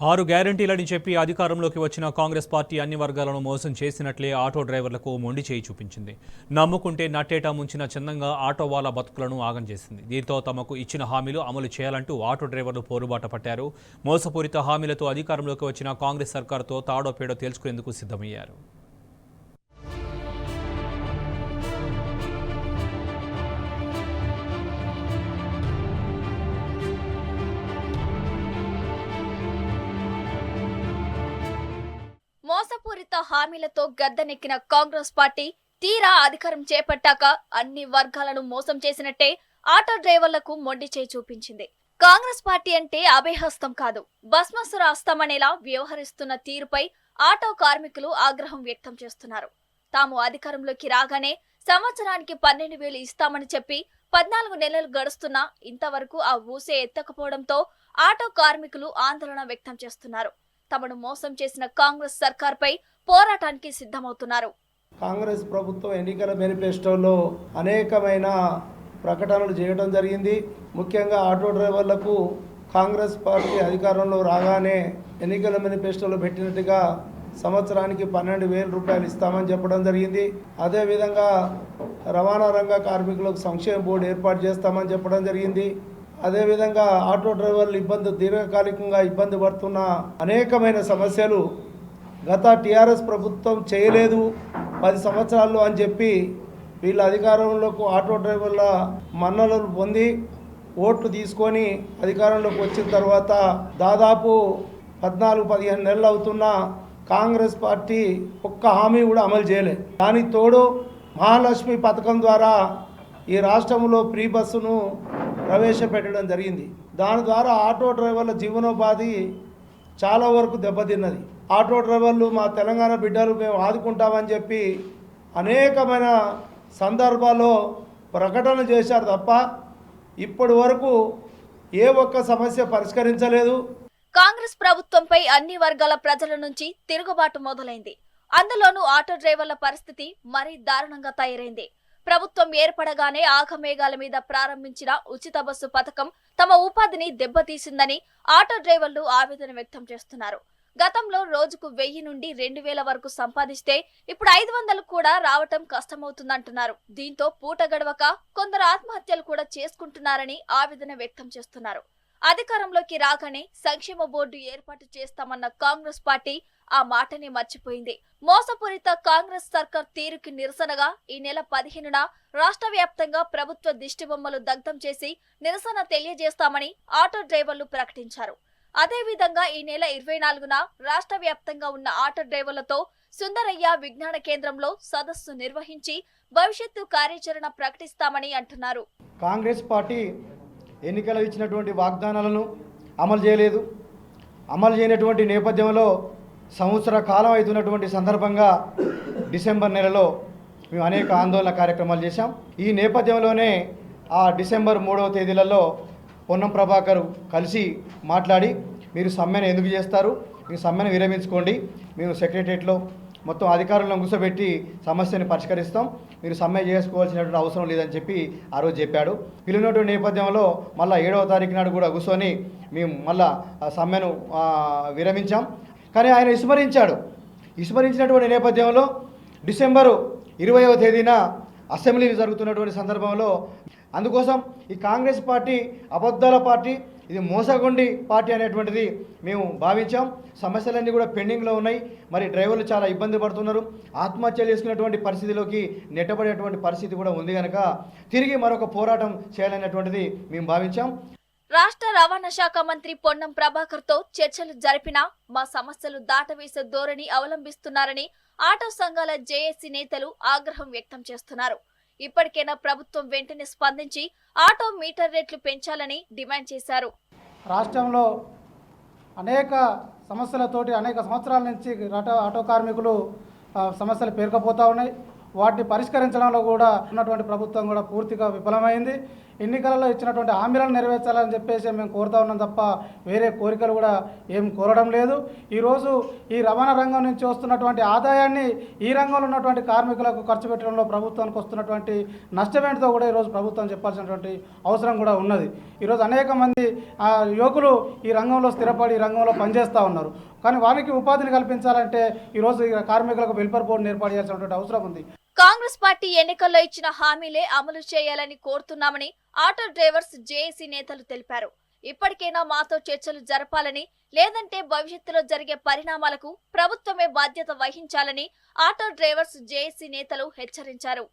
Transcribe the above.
6 గ్యారంటీలని చెప్పి అధికారంలోకి వచ్చిన కాంగ్రెస్ పార్టీ అన్ని వర్గాలను మోసం చేసినట్లే ఆటో డ్రైవర్లకు మొండి చేయి చూపించింది. నమ్ముకుంటే నట్టేటా ముంచిన చందంగా ఆటో వాళ్ళ బతుకులను ఆగం చేసింది. దీంతో తమకు ఇచ్చిన హామీలు అమలు చేయాలంటూ ఆటో డ్రైవర్లు పోరుబాట పట్టారు. మోసపూరిత హామీలతో అధికారంలోకి వచ్చిన కాంగ్రెస్ సర్కారుతో తాడో పేడో తేల్చుకునేందుకు సిద్ధమయ్యారు. మోసపూరిత హామీలతో గద్దెనెక్కిన కాంగ్రెస్ పార్టీ తీరా అధికారం చేపట్టాక అన్ని వర్గాలను మోసం చేసినట్టే ఆటో డ్రైవర్లకు మొండి చేయి చూపించింది. కాంగ్రెస్ పార్టీ అంటే అభయహస్తం కాదు, భస్మసుర హస్తమనేలా వ్యవహరిస్తున్న తీరుపై ఆటో కార్మికులు ఆగ్రహం వ్యక్తం చేస్తున్నారు. తాము అధికారంలోకి రాగానే సంవత్సరానికి 12,000 ఇస్తామని చెప్పి 14 నెలలు గడుస్తున్నా ఇంతవరకు ఆ ఊసే ఎత్తకపోవడంతో ఆటో కార్మికులు ఆందోళన వ్యక్తం చేస్తున్నారు. తమను మోసం చేసిన కాంగ్రెస్ సర్కార్పై పోరాటానికి సిద్ధమవుతున్నారు. కాంగ్రెస్ ప్రభుత్వం ఎన్నికల మేనిఫెస్టోలో అనేకమైన ప్రకటనలు చేయడం జరిగింది. ముఖ్యంగా ఆటో డ్రైవర్లకు కాంగ్రెస్ పార్టీ అధికారంలో రాగానే ఎన్నికల మేనిఫెస్టోలో పెట్టినట్టుగా సంవత్సరానికి 12,000 రూపాయలు ఇస్తామని చెప్పడం జరిగింది. అదేవిధంగా రవాణా రంగ కార్మికులకు సంక్షేమ బోర్డు ఏర్పాటు చేస్తామని చెప్పడం జరిగింది. అదేవిధంగా ఆటో డ్రైవర్లు దీర్ఘకాలికంగా ఇబ్బంది పడుతున్న అనేకమైన సమస్యలు గత టీఆర్ఎస్ ప్రభుత్వం చేయలేదు 10 సంవత్సరాల్లో అని చెప్పి వీళ్ళ అధికారంలోకి ఆటో డ్రైవర్ల మన్ననలు పొంది ఓట్లు తీసుకొని అధికారంలోకి వచ్చిన తర్వాత దాదాపు 14-15 నెలలు అవుతున్న కాంగ్రెస్ పార్టీ ఒక్క హామీ కూడా అమలు చేయలేదు. దానికి తోడు మహాలక్ష్మి పథకం ద్వారా ఈ రాష్ట్రంలో ఫ్రీ బస్సును ప్రవేశపెట్టడం జరిగింది. దాని ద్వారా ఆటో డ్రైవర్ల జీవనోపాధి చాలా వరకు దెబ్బతిన్నది. ఆటో డ్రైవర్లు మా తెలంగాణ బిడ్డలు మేము ఆదుకుంటామని చెప్పి అనేకమైన సందర్భాల్లో ప్రకటనలు చేశారు తప్ప ఇప్పటి వరకు ఏ ఒక్క సమస్య పరిష్కరించలేదు. కాంగ్రెస్ ప్రభుత్వంపై అన్ని వర్గాల ప్రజల నుంచి తిరుగుబాటు మొదలైంది. అందులోనూ ఆటో డ్రైవర్ల పరిస్థితి మరీ దారుణంగా తయారైంది. ప్రభుత్వం ఏర్పడగానే ఆగమేఘాల మీద ప్రారంభించిన ఉచిత బస్సు పథకం తమ ఉపాధిని దెబ్బతీసిందని ఆటో డ్రైవర్లు ఆవేదన వ్యక్తం చేస్తున్నారు. గతంలో రోజుకు 1000 నుండి 2,000 వరకు సంపాదిస్తే ఇప్పుడు 500 కూడా రావటం కష్టమవుతుందంటున్నారు. దీంతో పూట గడవక కొందరు ఆత్మహత్యలు కూడా చేసుకుంటున్నారని ఆవేదన వ్యక్తం చేస్తున్నారు. అధికారంలోకి రాగానే సంక్షేమ బోర్డు ఏర్పాటు చేస్తామన్న కాంగ్రెస్ పార్టీ ఆ మాటని మర్చిపోయింది. మోసపూరిత కాంగ్రెస్ సర్కార్ తీరుకి నిరసనగా ఈ నెల 15న రాష్ట్ర వ్యాప్తంగా ప్రభుత్వ దిష్టిబొమ్మలు దగ్ధం చేసి నిరసన తెలియజేస్తామని ఆటో డ్రైవర్లు ప్రకటించారు. అదేవిధంగా ఈ నెల 24న రాష్ట్ర వ్యాప్తంగా ఉన్న ఆటో డ్రైవర్లతో సుందరయ్య విజ్ఞాన కేంద్రంలో సదస్సు నిర్వహించి భవిష్యత్తు కార్యాచరణ ప్రకటిస్తామని అంటున్నారు. కాంగ్రెస్ పార్టీ ఎన్నికలు ఇచ్చినటువంటి వాగ్దానాలను అమలు చేయలేదు. అమలు చేయనటువంటి నేపథ్యంలో సంవత్సర కాలం అవుతున్నటువంటి సందర్భంగా డిసెంబర్ నెలలో మేము అనేక ఆందోళన కార్యక్రమాలు చేశాం. ఈ నేపథ్యంలోనే ఆ డిసెంబర్ 3వ తేదీలలో పొన్నం ప్రభాకర్ కలిసి మాట్లాడి మీరు సమ్మెను ఎందుకు చేస్తారు, మీరు సమ్మెను విరమించుకోండి, మేము సెక్రటరియట్లో మొత్తం అధికారులను కూర్చోబెట్టి సమస్యను పరిష్కరిస్తాం, మీరు సమ్మె చేసుకోవాల్సినటువంటి అవసరం లేదని చెప్పి ఆ రోజు చెప్పాడు. పిలిచినటువంటి నేపథ్యంలో మళ్ళీ 7వ తారీఖు నాడు కూడా కూర్చొని మేము మళ్ళా సమ్మెను విరమించాం. కానీ ఆయన విస్మరించినటువంటి నేపథ్యంలో డిసెంబరు 20వ తేదీన అసెంబ్లీలు జరుగుతున్నటువంటి సందర్భంలో అందుకోసం ఈ కాంగ్రెస్ పార్టీ అబద్ధాల పార్టీ, ఇది మోసగొండి పార్టీ అనేటువంటిది మేము భావించాం. సమస్యలన్నీ కూడా పెండింగ్లో ఉన్నాయి. మరి డ్రైవర్లు చాలా ఇబ్బంది పడుతున్నారు. ఆత్మహత్యలు చేసుకున్నటువంటి పరిస్థితిలోకి నెట్టబడేటువంటి పరిస్థితి కూడా ఉంది కనుక తిరిగి మరొక పోరాటం చేయాలనేటువంటిది మేము భావించాం. రాష్ట్ర రవాణా శాఖ మంత్రి పొన్నం ప్రభాకర్ తో చర్చలు జరిపినా మా సమస్యలు దాటవేసే ధోరణి అవలంబిస్తున్నారని ఆటో సంఘాల జేఏసీ నేతలు ఆగ్రహం వ్యక్తం చేస్తున్నారు. ఇప్పటికైనా ప్రభుత్వం వెంటనే స్పందించి ఆటో మీటర్ రేట్లు పెంచాలని డిమాండ్ చేశారు. రాష్ట్రంలో అనేక సమస్యలతోటి అనేక సంవత్సరాల నుంచి ఆటో కార్మికులు సమస్యలు పేరుకుపోతూ ఉన్నాయి. వాటిని పరిష్కరించడంలో కూడా ఉన్నటువంటి ప్రభుత్వం కూడా పూర్తిగా విఫలమైంది. ఎన్నికలలో ఇచ్చినటువంటి హామీలను నెరవేర్చాలని చెప్పేసి మేము కోరుతా ఉన్నాం తప్ప వేరే కోరికలు కూడా ఏం కోరడం లేదు. ఈరోజు ఈ రవాణా రంగం నుంచి వస్తున్నటువంటి ఆదాయాన్ని ఈ రంగంలో ఉన్నటువంటి కార్మికులకు ఖర్చు పెట్టడంలో ప్రభుత్వానికి వస్తున్నటువంటి నష్టమేంటితో కూడా ఈరోజు ప్రభుత్వం చెప్పాల్సినటువంటి అవసరం కూడా ఉన్నది. ఈరోజు అనేక మంది యువకులు ఈ రంగంలో స్థిరపడి ఈ రంగంలో పనిచేస్తూ ఉన్నారు. కానీ వారికి ఉపాధిని కల్పించాలంటే ఈరోజు కార్మికులకు వెల్ఫేర్ బోర్డును ఏర్పాటు చేయాల్సినటువంటి అవసరం ఉంది. కాంగ్రెస్ పార్టీ ఎన్నికల్లో ఇచ్చిన హామీలే అమలు చేయాలని కోరుతున్నామని ఆటో డ్రైవర్స్ జేఏసీ నేతలు తెలిపారు. ఇప్పటికైనా మాతో చర్చలు జరపాలని, లేదంటే భవిష్యత్తులో జరిగే పరిణామాలకు ప్రభుత్వమే బాధ్యత వహించాలని ఆటో డ్రైవర్స్ జేఏసీ నేతలు హెచ్చరించారు.